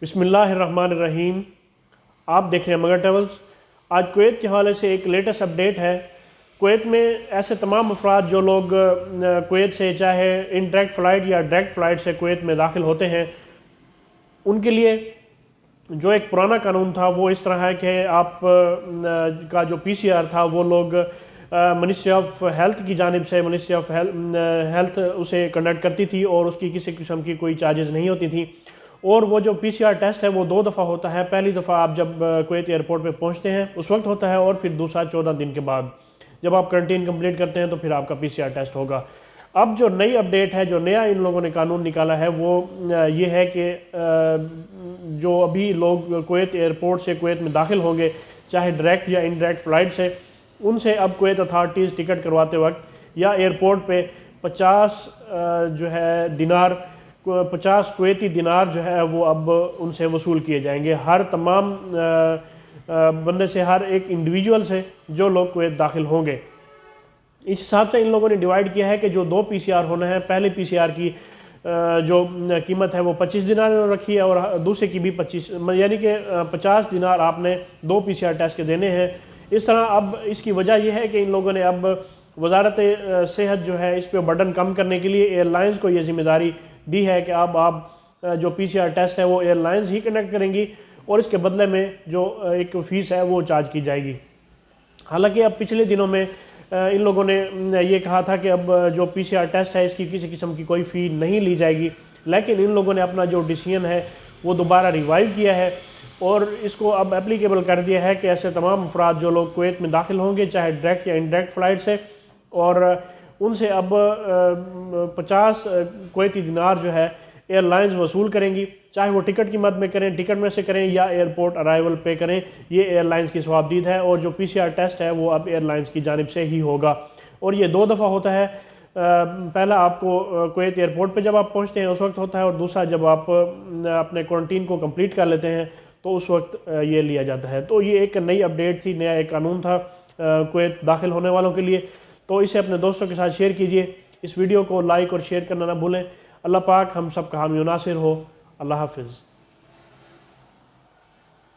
بسم اللہ الرحمن الرحیم۔ آپ دیکھ رہے ہیں مگر ٹریولز۔ آج کویت کے حوالے سے ایک لیٹسٹ اپڈیٹ ہے۔ کویت میں ایسے تمام افراد جو لوگ کویت سے چاہے انڈائریکٹ فلائٹ یا ڈائریکٹ فلائٹ سے کویت میں داخل ہوتے ہیں، ان کے لیے جو ایک پرانا قانون تھا وہ اس طرح ہے کہ آپ کا جو پی سی آر تھا وہ لوگ منسٹری آف ہیلتھ کی جانب سے منسٹری آف ہیلتھ اسے کنڈکٹ کرتی تھی اور اس کی کسی قسم کی کوئی چارجز نہیں ہوتی تھی، اور وہ جو پی سی آر ٹیسٹ ہے وہ 2 دفعہ ہوتا ہے۔ پہلی دفعہ آپ جب کویت ایئرپورٹ پہ پہنچتے ہیں اس وقت ہوتا ہے، اور پھر دوسرا 14 دن کے بعد جب آپ کرنٹین کمپلیٹ کرتے ہیں تو پھر آپ کا پی سی آر ٹیسٹ ہوگا۔ اب جو نئی اپڈیٹ ہے، جو نیا ان لوگوں نے قانون نکالا ہے وہ یہ ہے کہ جو ابھی لوگ کویت ایئرپورٹ سے کویت میں داخل ہوں گے چاہے ڈائریکٹ یا انڈائریکٹ فلائٹ سے، ان سے اب کویت اتھارٹیز ٹکٹ کرواتے وقت یا ایئرپورٹ پہ 50 جو ہے دینار 50 کویتی دینار جو ہے وہ اب ان سے وصول کیے جائیں گے، ہر تمام بندے سے، ہر ایک انڈیویجول سے جو لوگ کویت داخل ہوں گے۔ اس حساب سے ان لوگوں نے ڈیوائیڈ کیا ہے کہ جو 2 پی سی آر ہونا ہے، پہلے پی سی آر کی جو قیمت ہے وہ 25 دینار رکھی ہے اور دوسرے کی بھی 25، یعنی کہ 50 دینار آپ نے 2 پی سی آر ٹیسٹ کے دینے ہیں۔ اس طرح اب اس کی وجہ یہ ہے کہ ان لوگوں نے اب وزارت صحت جو ہے اس پہ برڈن کم کرنے کے لیے ایئر لائنز کو یہ ذمہ داری دی ہے کہ اب آپ جو پی سی آر ٹیسٹ ہے وہ ایئر لائنز ہی کنڈکٹ کریں گی اور اس کے بدلے میں جو ایک فیس ہے وہ چارج کی جائے گی۔ حالانکہ اب پچھلے دنوں میں ان لوگوں نے یہ کہا تھا کہ اب جو پی سی آر ٹیسٹ ہے اس کی کسی قسم کی کوئی فی نہیں لی جائے گی، لیکن ان لوگوں نے اپنا جو ڈیسیژن ہے وہ دوبارہ ریوائیو کیا ہے اور اس کو اب اپلیکیبل کر دیا ہے کہ ایسے تمام افراد جو لوگ کویت میں داخل ہوں گے چاہے ڈائریکٹ یا انڈائریکٹ فلائٹ سے، اور ان سے اب 50 کویتی دینار جو ہے ایئر لائنز وصول کریں گی، چاہے وہ ٹکٹ کی مد میں کریں، ٹکٹ میں سے کریں یا ایئرپورٹ ارائیول پے کریں۔ یہ ایئر لائنز کی ثوابدید ہے، اور جو پی سی آر ٹیسٹ ہے وہ اب ایئر لائنز کی جانب سے ہی ہوگا، اور یہ 2 دفعہ ہوتا ہے۔ پہلا آپ کو کویت ایئرپورٹ پہ جب آپ پہنچتے ہیں اس وقت ہوتا ہے، اور دوسرا جب آپ اپنے کوارنٹین کو کمپلیٹ کر لیتے ہیں تو اس وقت یہ لیا جاتا ہے۔ تو یہ ایک نئی اپڈیٹ تھی، نیا ایک قانون تھا کویت داخل ہونے والوں کے لیے، تو اسے اپنے دوستوں کے ساتھ شیئر کیجئے۔ اس ویڈیو کو لائک اور شیئر کرنا نہ بھولیں۔ اللہ پاک ہم سب کا حامی و ناصر ہو۔ اللہ حافظ۔